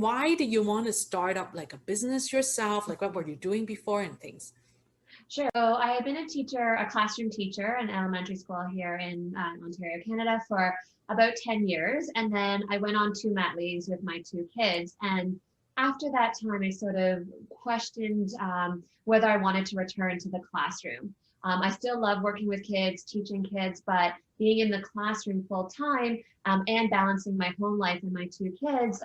why did you want to start up like a business yourself? Like what were you doing before and things? Sure. So I had been a teacher, a classroom teacher in elementary school here in Ontario, Canada for about 10 years. And then I went on two mat leaves with my two kids. And after that time, I sort of questioned whether I wanted to return to the classroom. I still love working with kids, teaching kids, but being in the classroom full time and balancing my home life and my two kids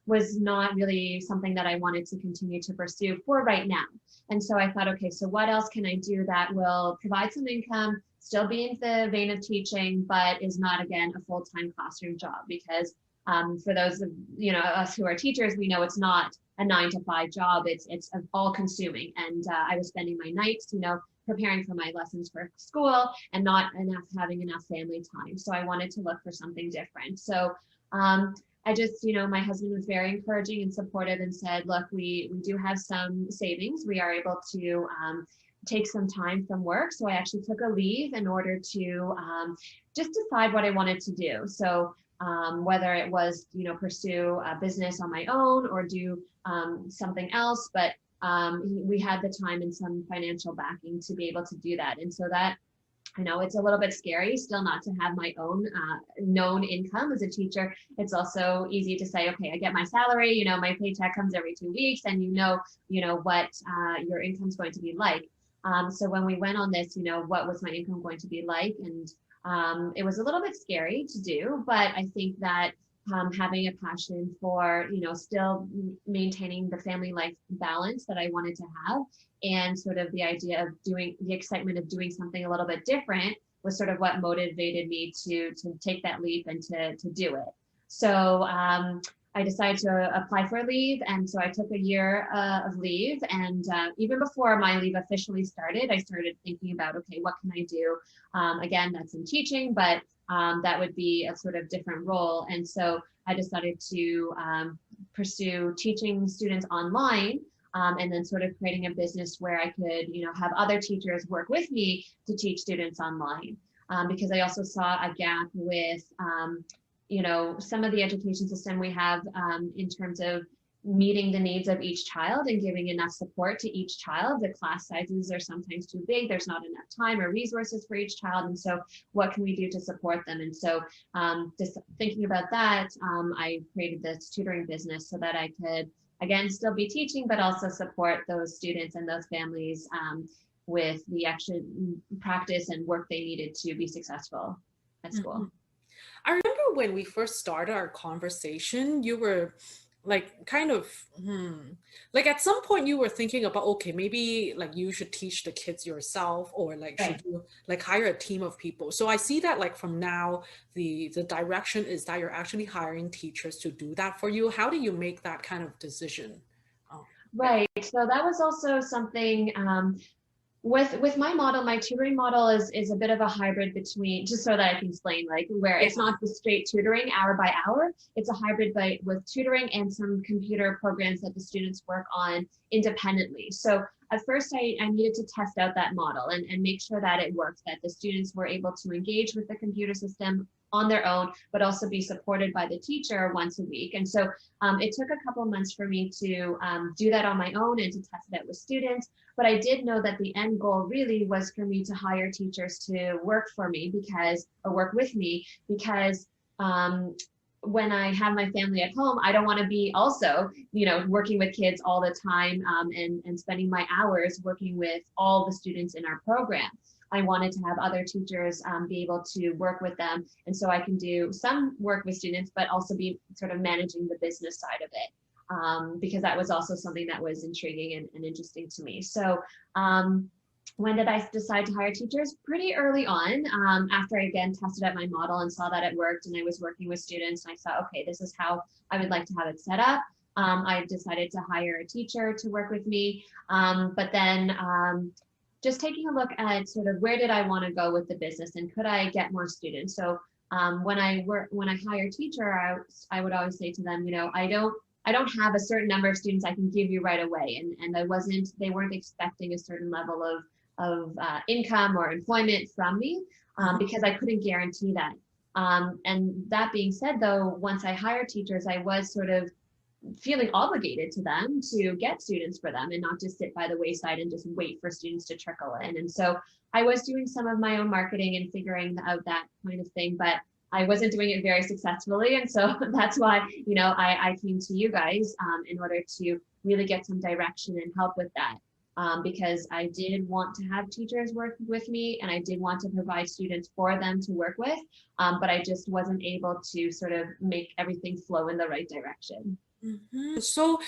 was not really something that I wanted to continue to pursue for right now. And so I thought, okay, so what else can I do that will provide some income, still be in the vein of teaching, but is not, again, a full-time classroom job? Because for those of us who are teachers, we know it's not a 9 to 5 job. It's all consuming. And I was spending my nights, preparing for my lessons for school and not having enough family time. So I wanted to look for something different. So I just, my husband was very encouraging and supportive and said, look, we do have some savings. We are able to take some time from work. So I actually took a leave in order to just decide what I wanted to do. So whether it was, pursue a business on my own or do something else, but we had the time and some financial backing to be able to do that. And so that, I know it's a little bit scary still not to have my own known income as a teacher. It's also easy to say, okay, I get my salary, my paycheck comes every 2 weeks and what your income's going to be like. So when we went on this, what was my income going to be like? And it was a little bit scary to do, but I think that having a passion for, still maintaining the family life balance that I wanted to have, and sort of the idea of the excitement of doing something a little bit different was sort of what motivated me to take that leap and to do it. So I decided to apply for a leave. And so I took a year of leave. And even before my leave officially started, I started thinking about, okay, what can I do? Again, that's in teaching, but that would be a sort of different role. And so I decided to pursue teaching students online and then sort of creating a business where I could, have other teachers work with me to teach students online. Because I also saw a gap with, some of the education system we have in terms of meeting the needs of each child and giving enough support to each child. The class sizes are sometimes too big. There's not enough time or resources for each child. And so what can we do to support them? And so just thinking about that, I created this tutoring business so that I could, again, still be teaching, but also support those students and those families with the action, practice and work they needed to be successful at school. I remember when we first started our conversation, you were like kind of like at some point you were thinking about, okay, maybe like you should teach the kids yourself, or like Right. should you like hire a team of people. So I see that like from now the direction is that you're actually hiring teachers to do that for you. How do you make that kind of decision? Yeah. Right. So that was also something with my model. My tutoring model is a bit of a hybrid between, just so that I can explain, like where it's not the straight tutoring hour by hour. It's a hybrid with tutoring and some computer programs that the students work on independently. So at first I needed to test out that model and make sure that it worked, that the students were able to engage with the computer system on their own, but also be supported by the teacher once a week. And so it took a couple of months for me to do that on my own and to test it out with students. But I did know that the end goal really was for me to hire teachers to work for me or work with me, because when I have my family at home, I don't want to be also, working with kids all the time and spending my hours working with all the students in our program. I wanted to have other teachers be able to work with them. And so I can do some work with students, but also be sort of managing the business side of it, because that was also something that was intriguing and interesting to me. So when did I decide to hire teachers? Pretty early on, after I again tested out my model and saw that it worked, and I was working with students, and I thought, okay, this is how I would like to have it set up. I decided to hire a teacher to work with me, but then just taking a look at sort of where did I want to go with the business and could I get more students? So when I hire a teacher, I would always say to them, I don't have a certain number of students I can give you right away, and they weren't expecting a certain level of income or employment from me because I couldn't guarantee that. And that being said, though, once I hired teachers, I was sort of feeling obligated to them to get students for them and not just sit by the wayside and just wait for students to trickle in. And so I was doing some of my own marketing and figuring out that kind of thing, but I wasn't doing it very successfully. And so that's why, I came to you guys in order to really get some direction and help with that. Because I did want to have teachers work with me and I did want to provide students for them to work with, but I just wasn't able to sort of make everything flow in the right direction. So,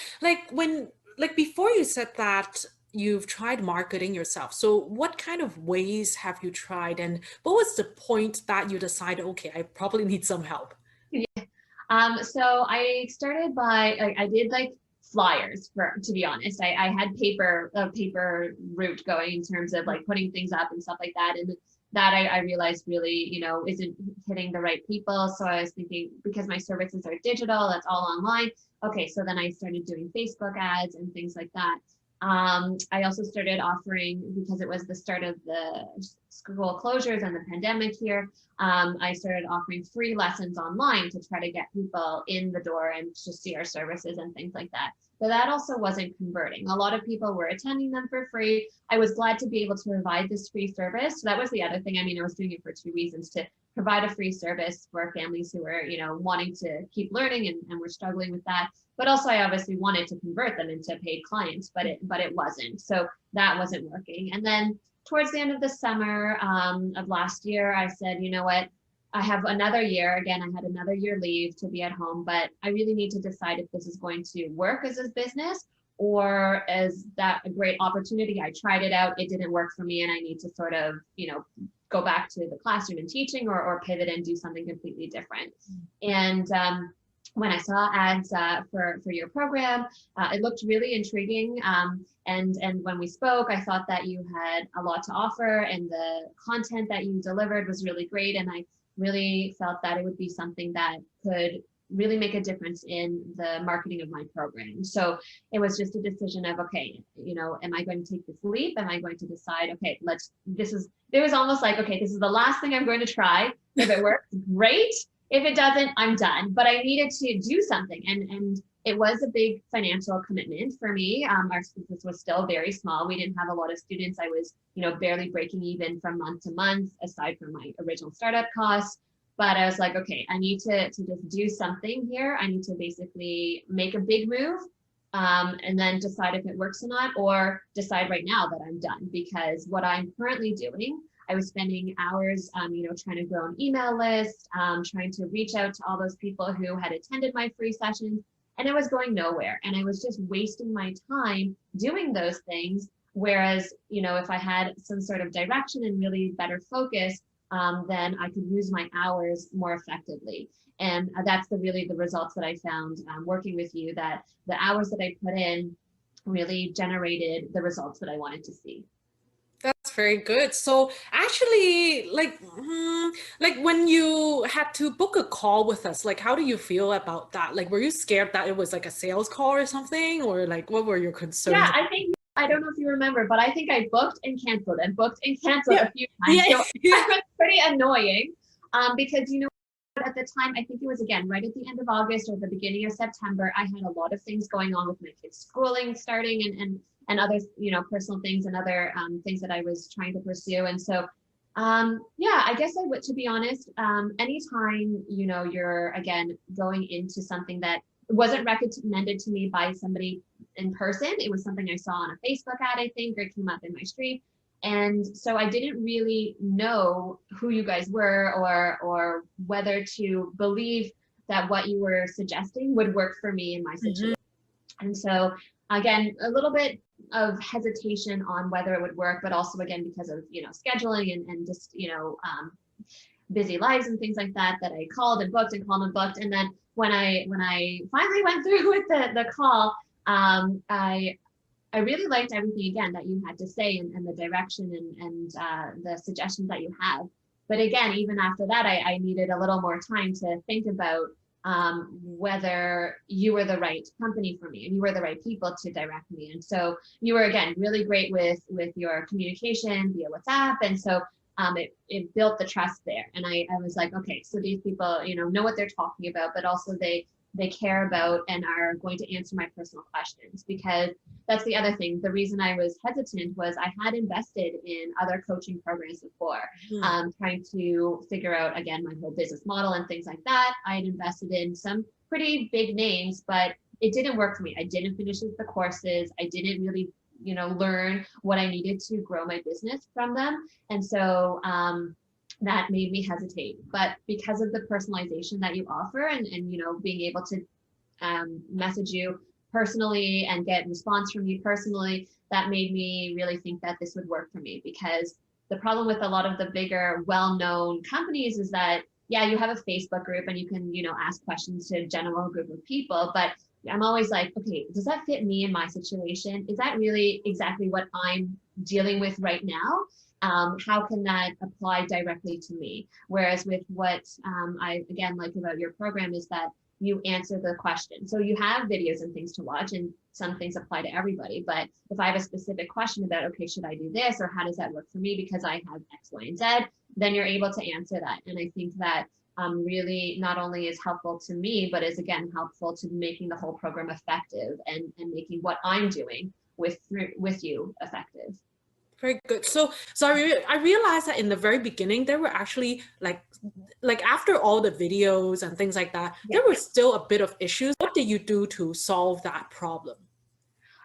before you said that you've tried marketing yourself, so what kind of ways have you tried, and what was the point that you decided, okay, I probably need some help? So I started by I did like flyers to be honest. I had a paper route going in terms of like putting things up and stuff like that. And that I realized really, isn't hitting the right people. So I was thinking, because my services are digital, that's all online. Okay, so then I started doing Facebook ads and things like that. I also started offering, because it was the start of the school closures and the pandemic here, I started offering free lessons online to try to get people in the door and to see our services and things like that. But that also wasn't converting. A lot of people were attending them for free. I was glad to be able to provide this free service. So that was the other thing. I mean, I was doing it for two reasons: to provide a free service for families who were, wanting to keep learning and were struggling with that. But also I obviously wanted to convert them into paid clients, but it wasn't. So that wasn't working. And then towards the end of the summer of last year, I said, you know what, I have another year. Again, I had another year leave to be at home, but I really need to decide if this is going to work as a business or is that a great opportunity. I tried it out. It didn't work for me. And I need to sort of, go back to the classroom and teaching or pivot and do something completely different. And when I saw ads for your program, it looked really intriguing. And when we spoke, I thought that you had a lot to offer and the content that you delivered was really great. And I really felt that it would be something that could really make a difference in the marketing of my program. So it was just a decision of, okay, am I going to take this leap? Am I going to decide, okay, it was almost like, okay, this is the last thing I'm going to try. If it works, great. If it doesn't, I'm done. But I needed to do something. And it was a big financial commitment for me. Our business was still very small. We didn't have a lot of students. I was, barely breaking even from month to month, aside from my original startup costs. But I was like, okay, I need to just do something here. I need to basically make a big move and then decide if it works or not, or decide right now that I'm done. Because what I'm currently doing, I was spending hours, trying to grow an email list, trying to reach out to all those people who had attended my free sessions, and it was going nowhere. And I was just wasting my time doing those things. Whereas, if I had some sort of direction and really better focus, then I could use my hours more effectively. And that's really the results that I found working with you, that the hours that I put in really generated the results that I wanted to see. That's very good. So actually, like when you had to book a call with us, like how do you feel about that? Like, were you scared that it was like a sales call or something, or like what were your concerns? Yeah, I don't know if you remember, but I think I booked and canceled Yeah, a few times. yeah, So yeah. it was pretty annoying because, at the time, I think it was again right at the end of August or the beginning of September, I had a lot of things going on with my kids' schooling starting and other, personal things and other things that I was trying to pursue. And so, yeah, I guess I would, to be honest, anytime, you're again going into something that wasn't recommended to me by somebody in person, it was something I saw on a Facebook ad, I think, or it came up in my stream. And so I didn't really know who you guys were or whether to believe that what you were suggesting would work for me in my Mhm. situation. And so again, a little bit of hesitation on whether it would work, but also again, because of, scheduling and just, busy lives and things like that, that I called and booked and called and booked. And then when I finally went through with the call, I really liked everything again that you had to say and the direction and the suggestions that you have. But again, even after that, I needed a little more time to think about whether you were the right company for me and you were the right people to direct me. And so you were, again, really great with your communication via WhatsApp. And so it built the trust there. And I was like, okay, so these people, know what they're talking about, but also they they care about and are going to answer my personal questions. Because that's the other thing. The reason I was hesitant was I had invested in other coaching programs before, Mm. trying to figure out, again, my whole business model and things like that. I had invested in some pretty big names, but it didn't work for me. I didn't finish the courses. I didn't really, learn what I needed to grow my business from them. And so that made me hesitate. But because of the personalization that you offer, and being able to message you personally and get response from you personally, that made me really think that this would work for me. Because the problem with a lot of the bigger, well-known companies is that, yeah, you have a Facebook group and you can, ask questions to a general group of people, but I'm always like, okay, does that fit me in my situation? Is that really exactly what I'm dealing with right now? How can that apply directly to me? Whereas with what I, again, like about your program is that you answer the question. So you have videos and things to watch, and some things apply to everybody. But if I have a specific question about, okay, should I do this, or how does that work for me because I have X, Y, and Z, then you're able to answer that. And I think that really not only is helpful to me, but is, again, helpful to making the whole program effective, and making what I'm doing with you effective. Very good. So I realized that in the very beginning, there were actually like after all the videos and things like that, Yeah. there were still a bit of issues. What did you do to solve that problem?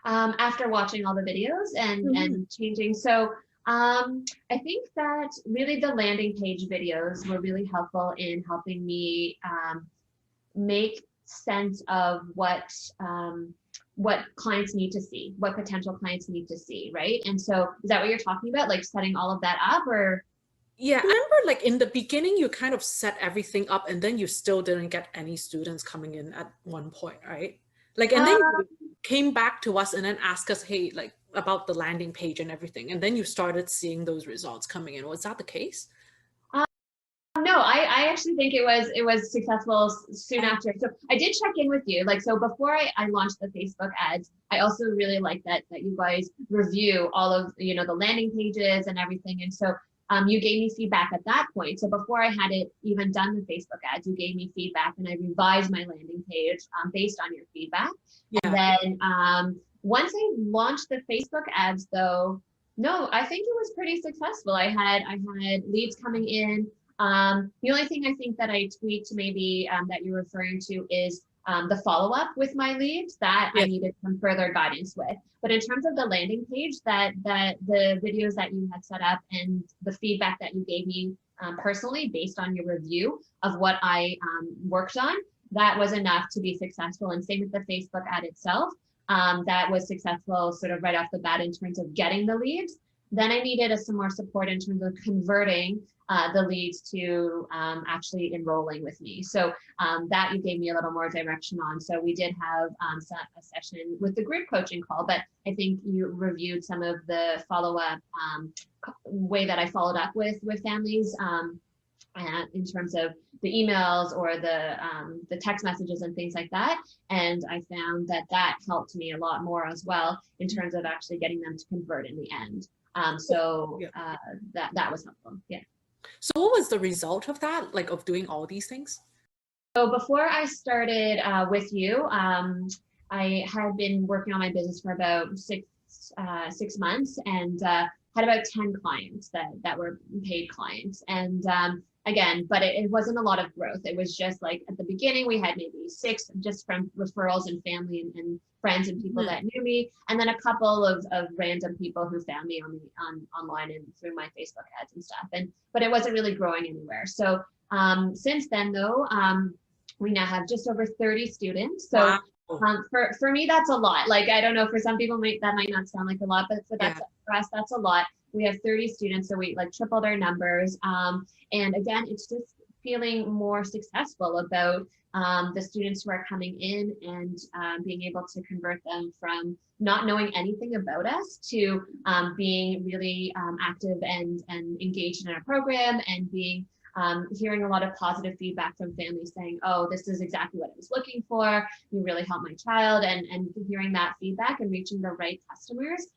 After watching all the videos and Mhm. and changing. So I think that really the landing page videos were really helpful in helping me make sense of what clients need to see, what potential clients need to see, right? And so is that what you're talking about, like setting all of that up? Or Yeah, I remember like in the beginning, you kind of set everything up and then you still didn't get any students coming in at one point, right? Like, and then uh, you came back to us and then asked us, hey, like about the landing page and everything. And then you started seeing those results coming in. Was that the case? no, I actually think it was successful soon Oh, after. So I did check in with you. Like, so before I launched the Facebook ads, I also really like that you guys review all of, the landing pages and everything. And so you gave me feedback at that point. So before I had it even done the Facebook ads, you gave me feedback and I revised my landing page based on your feedback. And yeah. then once I launched the Facebook ads though, no, I think it was pretty successful. I had leads coming in. The only thing I think that I tweaked maybe that you're referring to is the follow-up with my leads that I Yeah. needed some further guidance with. But in terms of the landing page, that the videos that you had set up and the feedback that you gave me personally based on your review of what I worked on, that was enough to be successful. And same with the Facebook ad itself. That was successful sort of right off the bat in terms of getting the leads. Then I needed some more support in terms of converting the leads to actually enrolling with me. So that you gave me a little more direction on. So we did have a session with the group coaching call, but I think you reviewed some of the follow-up way that I followed up with families in terms of the emails or the text messages and things like that. And I found that helped me a lot more as well in terms of actually getting them to convert in the end. So Yeah. that was helpful. Yeah. So what was the result of that, like of doing all these things? So before I started with you, I had been working on my business for about 6 months and had about 10 clients that were paid clients. And again, but it wasn't a lot of growth. It was just like at the beginning, we had maybe 6 just from referrals and family and friends and people that knew me. And then a couple of random people who found me online and through my Facebook ads and stuff. But it wasn't really growing anywhere. So since then though, we now have just over 30 students. So Wow. for me, that's a lot. Like, I don't know, for some people that might not sound like a lot, but Yeah. for us, that's a lot. We have 30 students, so we like tripled our numbers. And again, it's just feeling more successful about the students who are coming in and being able to convert them from not knowing anything about us to being really active and engaged in our program and being hearing a lot of positive feedback from families saying, oh, this is exactly what I was looking for. You really helped my child. And hearing that feedback and reaching the right customers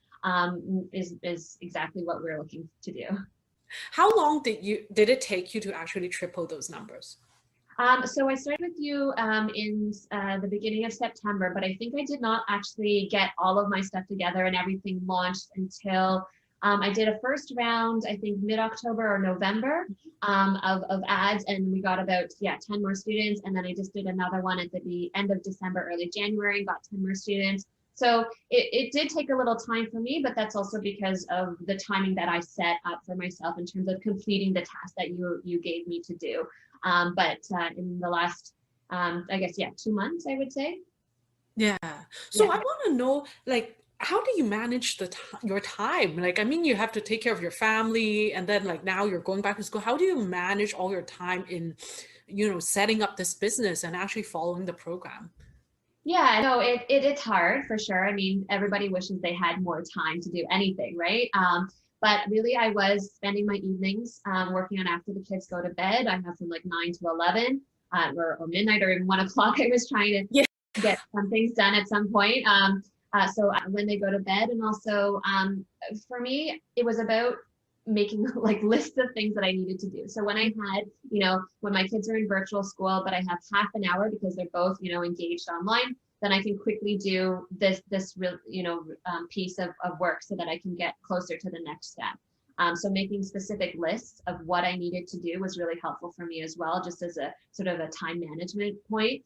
is exactly what we're looking to do. How long did it take you to actually triple those numbers? So I started with you in the beginning of September, but I think I did not actually get all of my stuff together and everything launched until I did a first round, I think mid-October or November of ads, and we got about 10 more students. And then I just did another one at the end of December, early January, got 10 more students. So it did take a little time for me, but that's also because of the timing that I set up for myself in terms of completing the task that you gave me to do. But in the last, I guess, 2 months, I would say. Yeah. Yeah. So I want to know, like, how do you manage your time? Like, I mean, you have to take care of your family, and then like now you're going back to school. How do you manage all your time in, setting up this business and actually following the program? Yeah, no, it's hard for sure. I mean, everybody wishes they had more time to do anything, right? But really, I was spending my evenings working on after the kids go to bed. I have from like 9 to 11 or midnight or even 1 o'clock. I was trying to Yeah. get some things done at some point. So when they go to bed, and also for me, it was about making like lists of things that I needed to do. So when I had, when my kids are in virtual school, but I have half an hour because they're both, engaged online, then I can quickly do this real, piece of work so that I can get closer to the next step. So making specific lists of what I needed to do was really helpful for me as well, just as a sort of a time management point.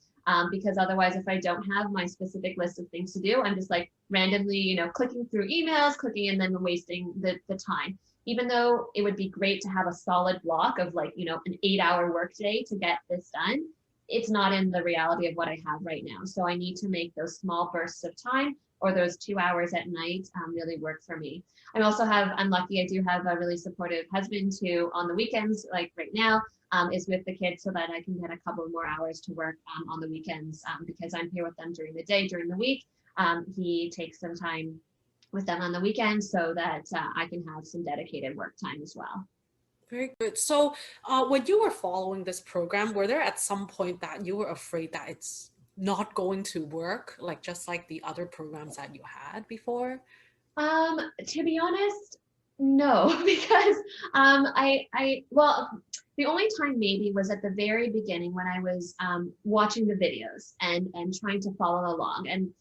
Because otherwise, if I don't have my specific list of things to do, I'm just like randomly, clicking through emails, clicking, and then wasting the time. Even though it would be great to have a solid block of like, an 8-hour workday to get this done, it's not in the reality of what I have right now. So I need to make those small bursts of time or those 2 hours at night really work for me. I'm lucky, I do have a really supportive husband who on the weekends, like right now, is with the kids so that I can get a couple more hours to work on the weekends because I'm here with them during the day, during the week. He takes some time with them on the weekends so that I can have some dedicated work time as well. Very good. So, when you were following this program, were there at some point that you were afraid that it's not going to work, like just like the other programs that you had before? To be honest, no, because well, the only time maybe was at the very beginning when I was watching the videos and trying to follow along, and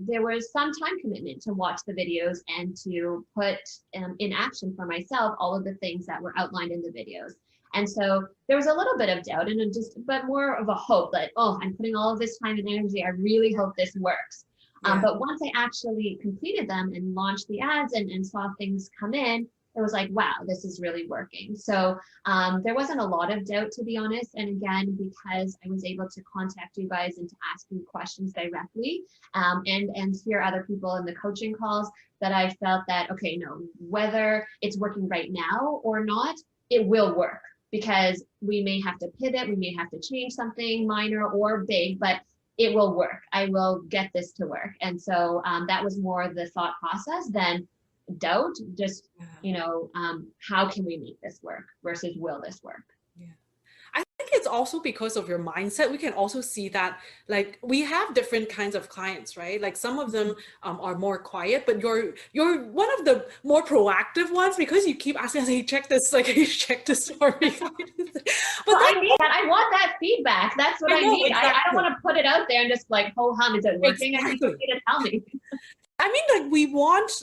there was some time commitment to watch the videos and to put in action for myself all of the things that were outlined in the videos. And so there was a little bit of doubt and but more of a hope that, oh, I'm putting all of this time and energy. I really hope this works. Yeah. But once I actually completed them and launched the ads and saw things come in, it was like, wow, this is really working. So there wasn't a lot of doubt, to be honest. And again, because I was able to contact you guys and to ask you questions directly and hear other people in the coaching calls, that I felt that, okay, no, whether it's working right now or not, it will work, because we may have to pivot, we may have to change something minor or big, but it will work. I will get this to work. And so that was more the thought process than doubt, just, how can we make this work versus will this work? Yeah. I think it's also because of your mindset. We can also see that, like, we have different kinds of clients, right? Like some of them are more quiet, but you're one of the more proactive ones because you keep asking us, "Hey, check this! Like, hey, check this for me." But Well, then I need that. I want that feedback. That's what I I know need. I don't exactly, want to put it out there and just like, ho hum, is it working? I need exactly. you to tell me. I mean,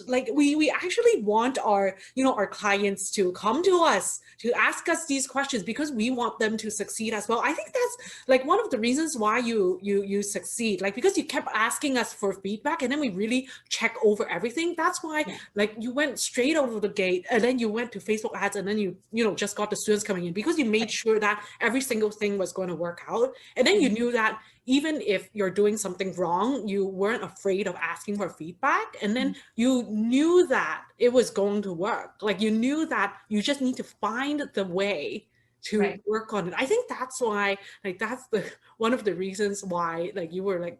like we actually want our clients to come to us to ask us these questions because we want them to succeed as well. I think that's like one of the reasons why you succeed, like because you kept asking us for feedback and then we really check over everything. That's why Yeah. like you went straight out of the gate and then you went to Facebook ads and then you just got the students coming in because you made sure that every single thing was going to work out. And then you knew that even if you're doing something wrong, you weren't afraid of asking for feedback. And then you knew that it was going to work. Like you knew that you just need to find the way to Right. work on it. I think that's why, like, that's the one of the reasons why, like, you were like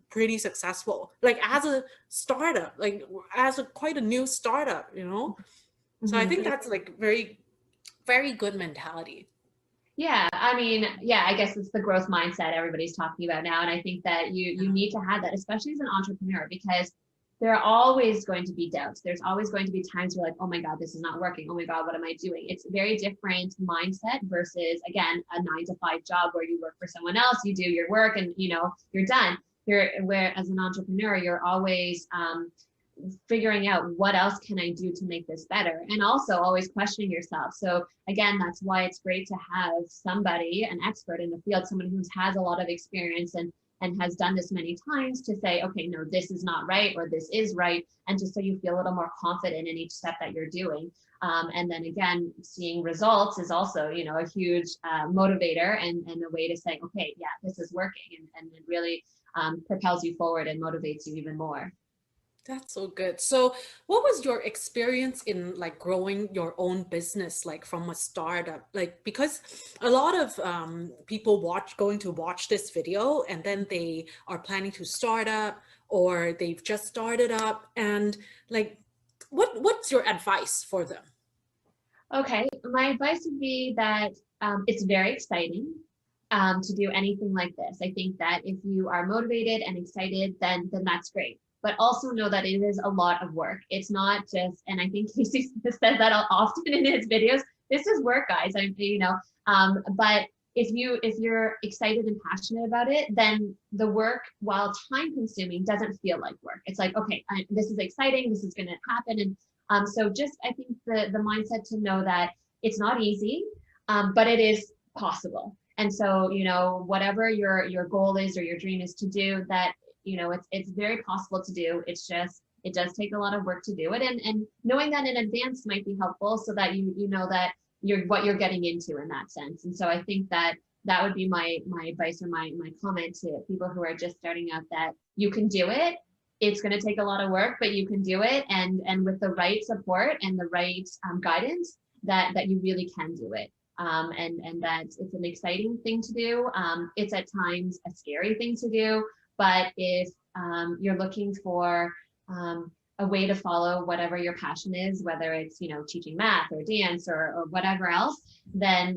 pretty successful, like as a startup, like as a quite a new startup. So I think Mhm. that's like very, very good mentality. Yeah, I mean, yeah, I guess it's the growth mindset everybody's talking about now. And I think that you Yeah. need to have that, especially as an entrepreneur, because there are always going to be doubts. There's always going to be times where like, oh my God, this is not working. Oh my God, what am I doing? It's a very different mindset versus, again, a 9 to 5 job where you work for someone else, you do your work and, you know, you're done. Where as an entrepreneur, you're always figuring out what else can I do to make this better, and also always questioning yourself. So again, that's why it's great to have somebody, an expert in the field, someone who has a lot of experience and has done this many times to say, okay, no, this is not right, or this is right. And just so you feel a little more confident in each step that you're doing. And then again, seeing results is also, you know, a huge motivator and a way to say, okay, yeah, this is working. And it really propels you forward and motivates you even more. That's so good. So, what was your experience in like growing your own business, like from a startup? Like, because a lot of people going to watch this video and then they are planning to start up or they've just started up, and like, what's your advice for them? Okay, my advice would be that it's very exciting to do anything like this. I think that if you are motivated and excited, then that's great. But also know that it is a lot of work. It's not just, and I think Casey says that often in his videos. This is work, guys. You know, but if you're excited and passionate about it, then the work, while time consuming, doesn't feel like work. It's like, okay, this is exciting. This is going to happen, and so just, I think the mindset to know that it's not easy, but it is possible. And so, you know, whatever your goal is or your dream is to do that, you know, it's very possible to do. It's just, it does take a lot of work to do it. And knowing that in advance might be helpful so that you know that what you're getting into in that sense. And so I think that that would be my advice or my comment to people who are just starting out, that you can do it. It's going to take a lot of work, but you can do it. And with the right support and the right guidance, that you really can do it. And that it's an exciting thing to do. It's at times a scary thing to do, but if you're looking for a way to follow whatever your passion is, whether it's, you know, teaching math or dance or whatever else, then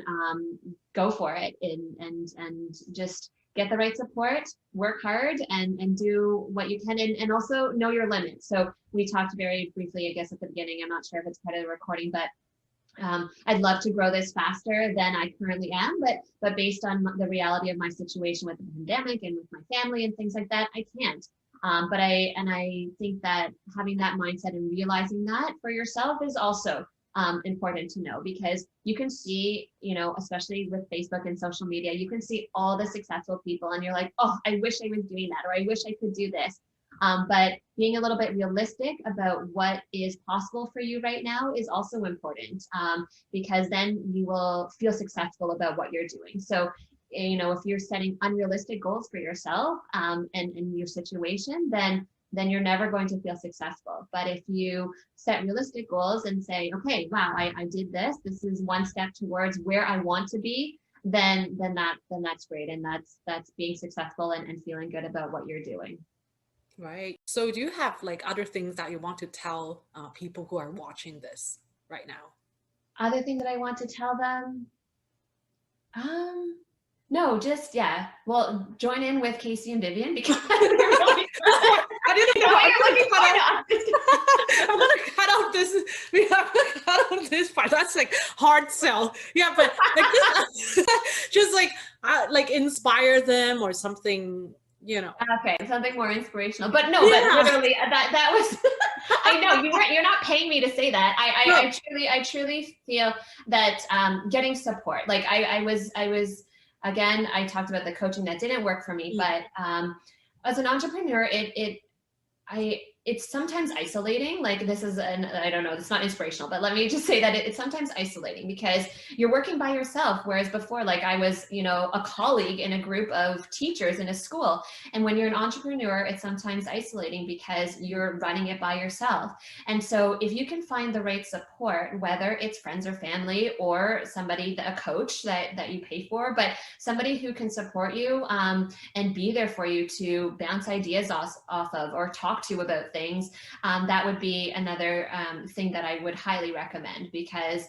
go for it and just get the right support, work hard, and do what you can, and also know your limits. So we talked very briefly, I guess, at the beginning. I'm not sure if it's part of the recording, but I'd love to grow this faster than I currently am, but based on the reality of my situation with the pandemic and with my family and things like that, I can't. But I think that having that mindset and realizing that for yourself is also important to know, because you can see, you know, especially with Facebook and social media, you can see all the successful people and you're like, oh, I wish I was doing that, or I wish I could do this. But being a little bit realistic about what is possible for you right now is also important, because then you will feel successful about what you're doing. So, you know, if you're setting unrealistic goals for yourself and your situation, then you're never going to feel successful. But if you set realistic goals and say, okay, wow, I did this. This is one step towards where I want to be. Then that's great, and that's being successful and feeling good about what you're doing. Right. So, do you have like other things that you want to tell people who are watching this right now? Other thing that I want to tell them, um, no, just yeah. Well, join in with Casey and Vivian because they're really I didn't know. what you're looking for. I'm gonna cut out this. We have to cut out this part. That's like hard sell. Yeah, but like just like inspire them or something. You know. Okay, something more inspirational. But no, but Yeah. literally that was I know you're not paying me to say that. No. I truly feel that getting support. Like I was again, I talked about the coaching that didn't work for me, but as an entrepreneur, it's sometimes isolating. Like this is I don't know, it's not inspirational, but let me just say that it's sometimes isolating because you're working by yourself. Whereas before, like I was, you know, a colleague in a group of teachers in a school. And when you're an entrepreneur, it's sometimes isolating because you're running it by yourself. And so if you can find the right support, whether it's friends or family or somebody, a coach that you pay for, but somebody who can support you and be there for you to bounce ideas off of or talk to about things, that would be another thing that I would highly recommend, because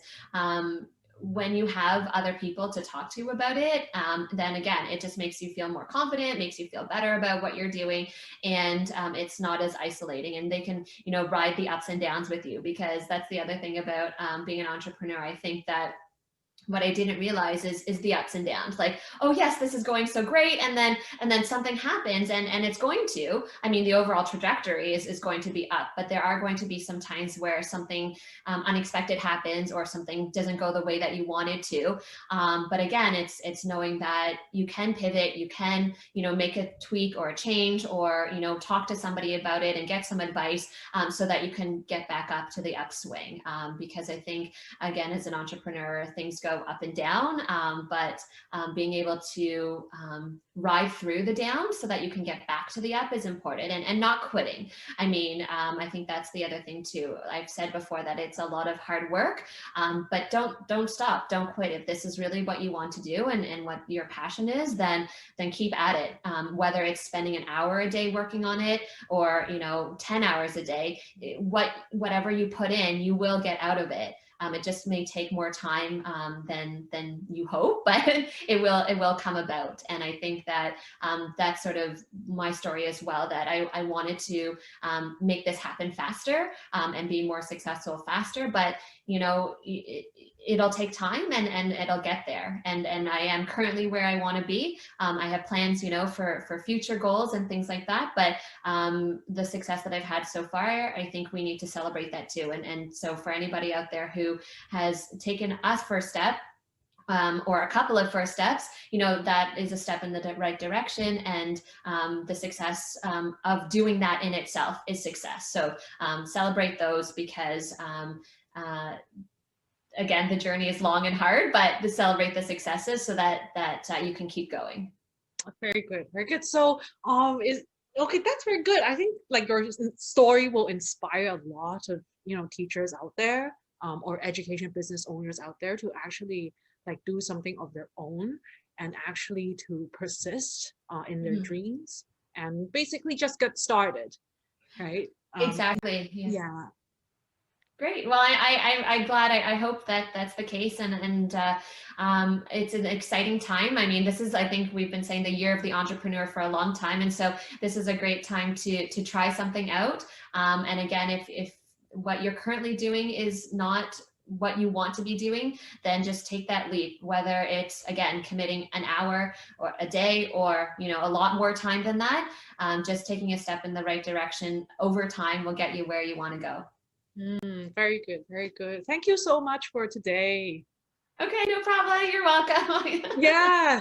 when you have other people to talk to about it, then again, it just makes you feel more confident, makes you feel better about what you're doing, and it's not as isolating. And they can, ride the ups and downs with you, because that's the other thing about being an entrepreneur. I think that what I didn't realize is the ups and downs. Like, oh yes, this is going so great, and then something happens, and it's going to. I mean, the overall trajectory is going to be up, but there are going to be some times where something unexpected happens, or something doesn't go the way that you wanted to. But again, it's knowing that you can pivot, you can make a tweak or a change, or talk to somebody about it and get some advice, so that you can get back up to the upswing. Because I think, again, as an entrepreneur, things go up and down, but being able to ride through the down so that you can get back to the up is important, and not quitting. I mean, I think that's the other thing too. I've said before that it's a lot of hard work, but don't stop, don't quit. If this is really what you want to do, and what your passion is, then keep at it. Whether it's spending an hour a day working on it, or 10 hours a day, whatever you put in, you will get out of it. It just may take more time than you hope, but it will come about. And I think that that's sort of my story as well, that I wanted to make this happen faster, and be more successful faster. But it'll take time, and it'll get there. And I am currently where I want to be. I have plans, for future goals and things like that. But the success that I've had so far, I think we need to celebrate that too. And so for anybody out there who has taken a first step, or a couple of first steps, that is a step in the right direction. And the success of doing that in itself is success. So celebrate those, because again, the journey is long and hard, but to celebrate the successes, so that you can keep going. Very good, very good. So, is okay. That's very good. I think like your story will inspire a lot of teachers out there, or education business owners out there, to actually like do something of their own, and actually to persist in their dreams, and basically just get started, right? Exactly. Yeah. Great. Well, I'm glad. I hope that that's the case, and it's an exciting time. I mean, this is, I think we've been saying, the year of the entrepreneur for a long time, and so this is a great time to try something out. And again, if what you're currently doing is not what you want to be doing, then just take that leap. Whether it's, again, committing an hour or a day, or a lot more time than that, just taking a step in the right direction over time will get you where you want to go. Very good, very good. Thank you so much for today. Okay, no problem. You're welcome. Yeah.